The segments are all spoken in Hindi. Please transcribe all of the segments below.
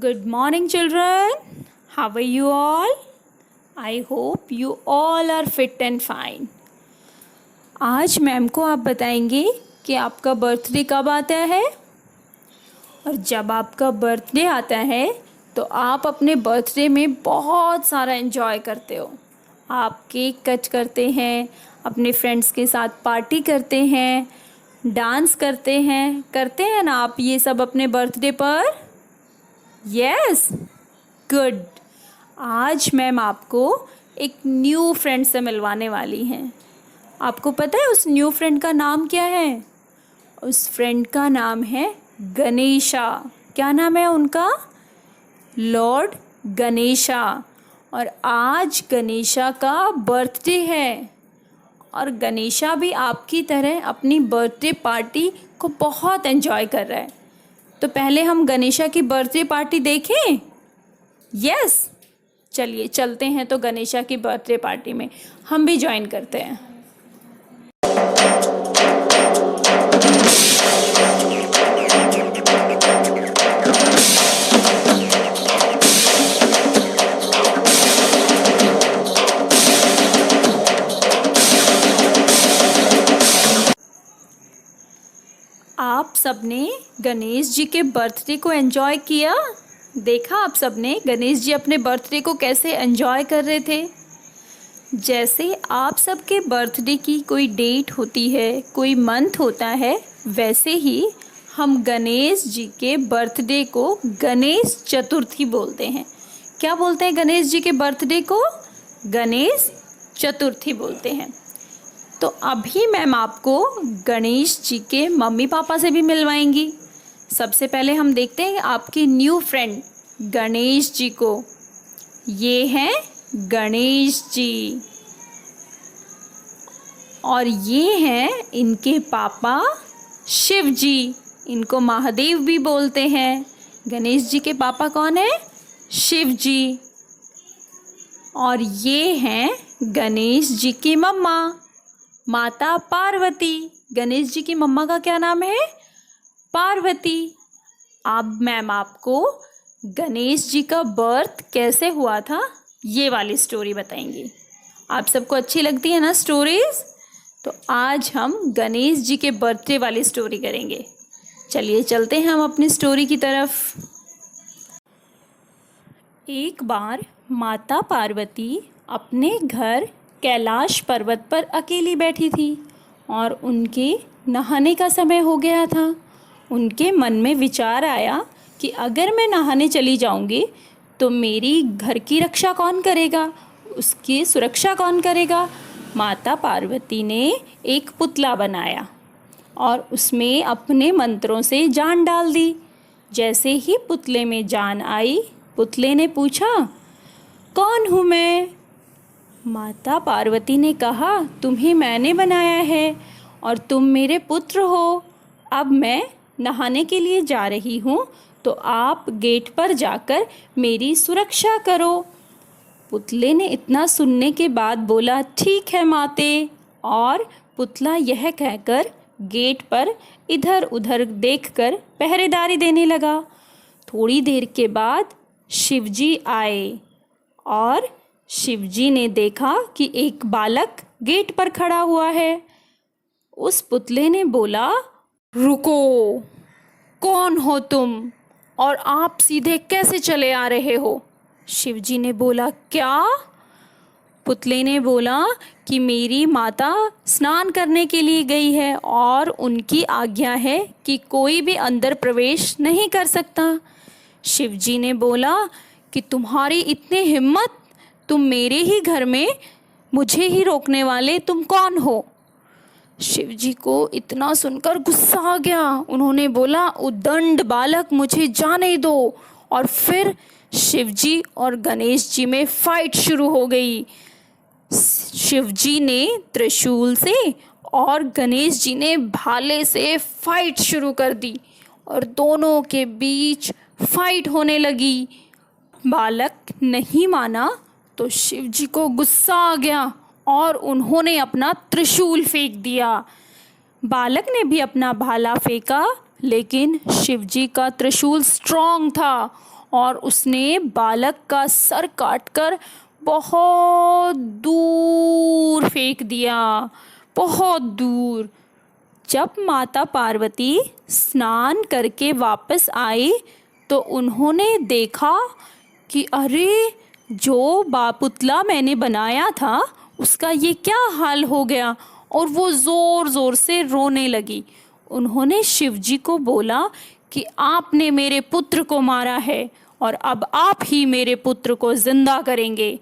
Good morning, children. How are you all? I hope you all are fit and fine. आज मैम को आप बताएंगे कि आपका बर्थडे कब आता है, और जब आपका बर्थडे आता है तो आप अपने बर्थडे में बहुत सारा एंजॉय करते हो। आप केक कट करते हैं, अपने फ्रेंड्स के साथ पार्टी करते हैं, डांस करते हैं ना आप ये सब अपने बर्थडे पर? Yes, good. आज मैम आपको एक न्यू फ्रेंड से मिलवाने वाली हैं। आपको पता है उस न्यू फ्रेंड का नाम क्या है? उस फ्रेंड का नाम है गणेशा। क्या नाम है उनका? लॉर्ड गणेशा। और आज गणेशा का बर्थडे है, और गणेशा भी आपकी तरह अपनी बर्थडे पार्टी को बहुत एंजॉय कर रहा है। तो पहले हम गणेशा की बर्थडे पार्टी देखें? यस, चलिए चलते हैं तो गणेशा की बर्थडे पार्टी में हम भी ज्वाइन करते हैं। आप सबने गणेश जी के बर्थडे को एंजॉय किया? देखा आप सबने गणेश जी अपने बर्थडे को कैसे एंजॉय कर रहे थे? जैसे आप सबके बर्थडे की कोई डेट होती है, कोई मंथ होता है, वैसे ही हम गणेश जी के बर्थडे को गणेश चतुर्थी बोलते हैं। क्या बोलते हैं गणेश जी के बर्थडे को? गणेश चतुर्थी बोलते हैं। तो अभी मैम आपको गणेश जी के मम्मी पापा से भी मिलवाएंगी। सबसे पहले हम देखते हैं आपके न्यू फ्रेंड गणेश जी को। ये हैं गणेश जी, और ये हैं इनके पापा शिव जी। इनको महादेव भी बोलते हैं। गणेश जी के पापा कौन है? शिव जी। और ये हैं गणेश जी की मम्मा, माता पार्वती। गणेश जी की मम्मा का क्या नाम है? पार्वती। अब मैम आपको गणेश जी का बर्थ कैसे हुआ था ये वाली स्टोरी बताएंगी। आप सबको अच्छी लगती है ना स्टोरीज? तो आज हम गणेश जी के बर्थडे वाली स्टोरी करेंगे। चलिए चलते हैं हम अपनी स्टोरी की तरफ। एक बार माता पार्वती अपने घर कैलाश पर्वत पर अकेली बैठी थी, और उनके नहाने का समय हो गया था। उनके मन में विचार आया कि अगर मैं नहाने चली जाऊंगी तो मेरी घर की रक्षा कौन करेगा, उसकी सुरक्षा कौन करेगा? माता पार्वती ने एक पुतला बनाया और उसमें अपने मंत्रों से जान डाल दी। जैसे ही पुतले में जान आई, पुतले ने पूछा, कौन हूँ मैं? माता पार्वती ने कहा, तुम्हें मैंने बनाया है और तुम मेरे पुत्र हो। अब मैं नहाने के लिए जा रही हूँ, तो आप गेट पर जाकर मेरी सुरक्षा करो। पुतले ने इतना सुनने के बाद बोला, ठीक है माते। और पुतला यह कहकर गेट पर इधर उधर देखकर पहरेदारी देने लगा। थोड़ी देर के बाद शिवजी आए, और शिवजी ने देखा कि एक बालक गेट पर खड़ा हुआ है। उस पुतले ने बोला, रुको, कौन हो तुम, और आप सीधे कैसे चले आ रहे हो? शिवजी ने बोला, क्या? पुतले ने बोला कि मेरी माता स्नान करने के लिए गई है और उनकी आज्ञा है कि कोई भी अंदर प्रवेश नहीं कर सकता। शिवजी ने बोला कि तुम्हारी इतनी हिम्मत, तुम मेरे ही घर में मुझे ही रोकने वाले तुम कौन हो? शिवजी को इतना सुनकर गुस्सा आ गया। उन्होंने बोला, उद्दंड बालक, मुझे जाने दो। और फिर शिवजी और गणेश जी में फाइट शुरू हो गई। शिवजी ने त्रिशूल से और गणेश जी ने भाले से फाइट शुरू कर दी, और दोनों के बीच फाइट होने लगी। बालक नहीं माना तो शिवजी को गुस्सा आ गया और उन्होंने अपना त्रिशूल फेंक दिया। बालक ने भी अपना भाला फेंका, लेकिन शिवजी का त्रिशूल स्ट्रॉन्ग था और उसने बालक का सर काटकर बहुत दूर फेंक दिया, बहुत दूर। जब माता पार्वती स्नान करके वापस आई तो उन्होंने देखा कि अरे, जो पुतला मैंने बनाया था उसका ये क्या हाल हो गया, और वो ज़ोर ज़ोर से रोने लगी। उन्होंने शिवजी को बोला कि आपने मेरे पुत्र को मारा है और अब आप ही मेरे पुत्र को जिंदा करेंगे।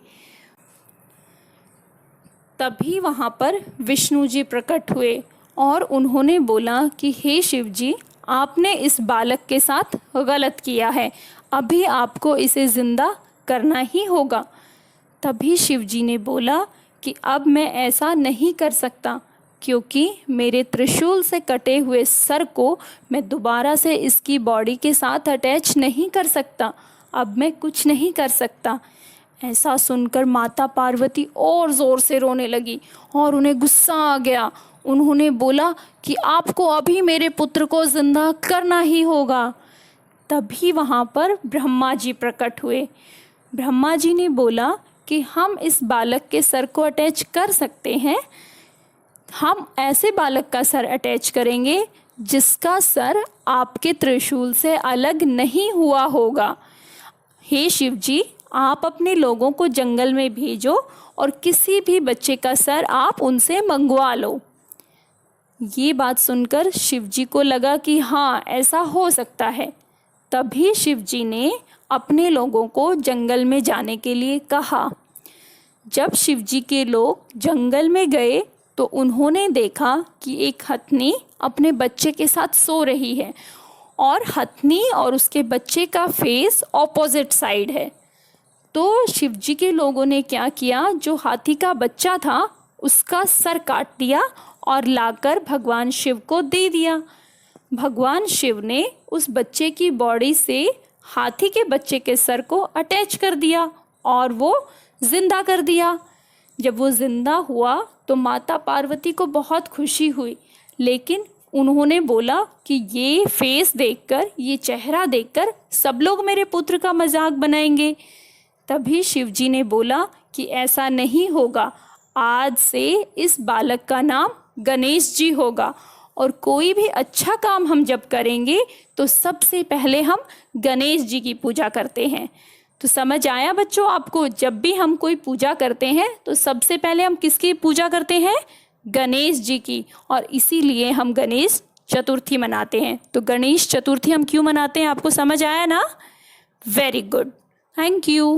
तभी वहाँ पर विष्णु जी प्रकट हुए और उन्होंने बोला कि हे शिव जी, आपने इस बालक के साथ गलत किया है, अभी आपको इसे ज़िंदा करना ही होगा। तभी शिव जी ने बोला कि अब मैं ऐसा नहीं कर सकता, क्योंकि मेरे त्रिशूल से कटे हुए सर को मैं दोबारा से इसकी बॉडी के साथ अटैच नहीं कर सकता, अब मैं कुछ नहीं कर सकता। ऐसा सुनकर माता पार्वती और ज़ोर से रोने लगी और उन्हें गुस्सा आ गया। उन्होंने बोला कि आपको अभी मेरे पुत्र को जिंदा करना ही होगा। तभी वहाँ पर ब्रह्मा जी प्रकट हुए। ब्रह्मा जी ने बोला कि हम इस बालक के सर को अटैच कर सकते हैं। हम ऐसे बालक का सर अटैच करेंगे जिसका सर आपके त्रिशूल से अलग नहीं हुआ होगा। हे शिव जी, आप अपने लोगों को जंगल में भेजो और किसी भी बच्चे का सर आप उनसे मंगवा लो। ये बात सुनकर शिव जी को लगा कि हाँ, ऐसा हो सकता है। तभी शिव जी ने अपने लोगों को जंगल में जाने के लिए कहा। जब शिव जी के लोग जंगल में गए तो उन्होंने देखा कि एक हथनी अपने बच्चे के साथ सो रही है और हथनी और उसके बच्चे का फेस ऑपोजिट साइड है। तो शिव जी के लोगों ने क्या किया, जो हाथी का बच्चा था उसका सर काट दिया और लाकर भगवान शिव को दे दिया। भगवान शिव ने उस बच्चे की बॉडी से हाथी के बच्चे के सर को अटैच कर दिया और वो जिंदा कर दिया। जब वो जिंदा हुआ तो माता पार्वती को बहुत खुशी हुई, लेकिन उन्होंने बोला कि ये फेस देखकर, ये चेहरा देखकर सब लोग मेरे पुत्र का मजाक बनाएंगे। तभी शिव जी ने बोला कि ऐसा नहीं होगा, आज से इस बालक का नाम गणेश जी होगा और कोई भी अच्छा काम हम जब करेंगे तो सबसे पहले हम गणेश जी की पूजा करते हैं। तो समझ आया बच्चों आपको, जब भी हम कोई पूजा करते हैं तो सबसे पहले हम किसकी पूजा करते हैं, गणेश जी की, और इसीलिए हम गणेश चतुर्थी मनाते हैं। तो गणेश चतुर्थी हम क्यों मनाते हैं, आपको समझ आया ना? Very good, thank you.